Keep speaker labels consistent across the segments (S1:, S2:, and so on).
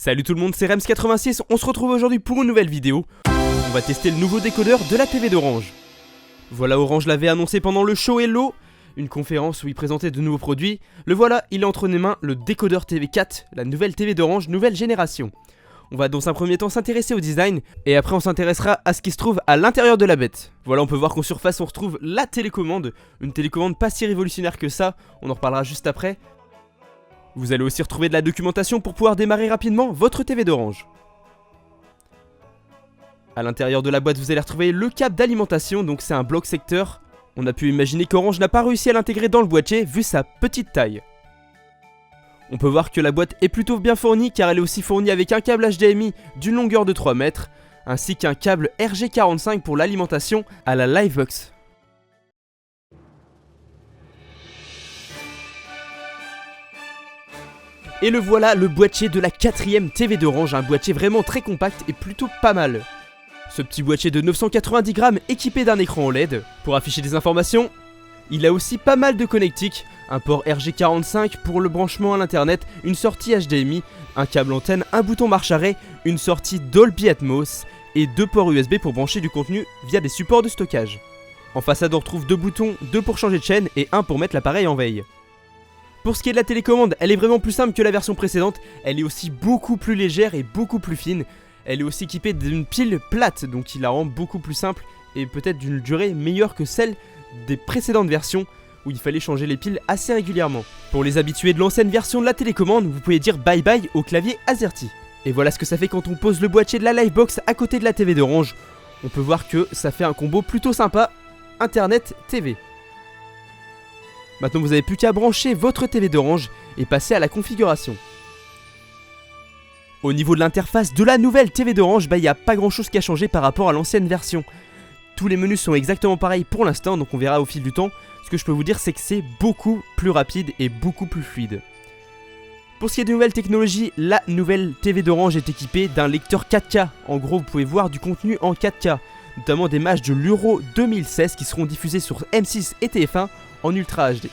S1: Salut tout le monde, c'est Rems86, on se retrouve aujourd'hui pour une nouvelle vidéo. On va tester le nouveau décodeur de la TV d'Orange. Voilà, Orange l'avait annoncé pendant le show Hello, une conférence où il présentait de nouveaux produits. Le voilà, il est entre nos mains, le décodeur TV4, la nouvelle TV d'Orange, nouvelle génération. On va dans un premier temps s'intéresser au design, et après on s'intéressera à ce qui se trouve à l'intérieur de la bête. Voilà, on peut voir qu'en surface on retrouve la télécommande, une télécommande pas si révolutionnaire que ça, on en reparlera juste après. Vous allez aussi retrouver de la documentation pour pouvoir démarrer rapidement votre TV d'Orange. A l'intérieur de la boîte, vous allez retrouver le câble d'alimentation, donc c'est un bloc secteur. On a pu imaginer qu'Orange n'a pas réussi à l'intégrer dans le boîtier vu sa petite taille. On peut voir que la boîte est plutôt bien fournie car elle est aussi fournie avec un câble HDMI d'une longueur de 3 mètres, ainsi qu'un câble RG45 pour l'alimentation à la Livebox. Et le voilà, le boîtier de la 4ème TV d'Orange, un boîtier vraiment très compact et plutôt pas mal. Ce petit boîtier de 990 grammes équipé d'un écran OLED. Pour afficher des informations, il a aussi pas mal de connectiques, un port RG45 pour le branchement à l'internet, une sortie HDMI, un câble antenne, un bouton marche-arrêt, une sortie Dolby Atmos et 2 ports USB pour brancher du contenu via des supports de stockage. En façade on retrouve 2 boutons, 2 pour changer de chaîne et 1 pour mettre l'appareil en veille. Pour ce qui est de la télécommande, elle est vraiment plus simple que la version précédente, elle est aussi beaucoup plus légère et beaucoup plus fine. Elle est aussi équipée d'une pile plate, donc qui la rend beaucoup plus simple et peut-être d'une durée meilleure que celle des précédentes versions où il fallait changer les piles assez régulièrement. Pour les habitués de l'ancienne version de la télécommande, vous pouvez dire bye bye au clavier AZERTY. Et voilà ce que ça fait quand on pose le boîtier de la Livebox à côté de la TV d'Orange. On peut voir que ça fait un combo plutôt sympa, Internet TV. Maintenant vous n'avez plus qu'à brancher votre TV d'Orange et passer à la configuration. Au niveau de l'interface de la nouvelle TV d'Orange, il n'y a pas grand chose qui a changé par rapport à l'ancienne version. Tous les menus sont exactement pareils pour l'instant, donc on verra au fil du temps. Ce que je peux vous dire, c'est que c'est beaucoup plus rapide et beaucoup plus fluide. Pour ce qui est de nouvelles technologies, la nouvelle TV d'Orange est équipée d'un lecteur 4K. En gros, vous pouvez voir du contenu en 4K, notamment des matchs de l'Euro 2016 qui seront diffusés sur M6 et TF1 en Ultra HD.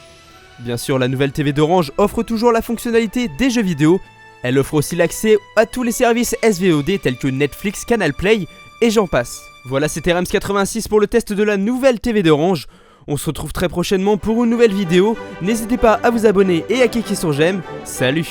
S1: Bien sûr, la nouvelle TV d'Orange offre toujours la fonctionnalité des jeux vidéo. Elle offre aussi l'accès à tous les services SVOD tels que Netflix, Canal Play et j'en passe. Voilà, c'était Rems86 pour le test de la nouvelle TV d'Orange. On se retrouve très prochainement pour une nouvelle vidéo. N'hésitez pas à vous abonner et à cliquer sur j'aime. Salut!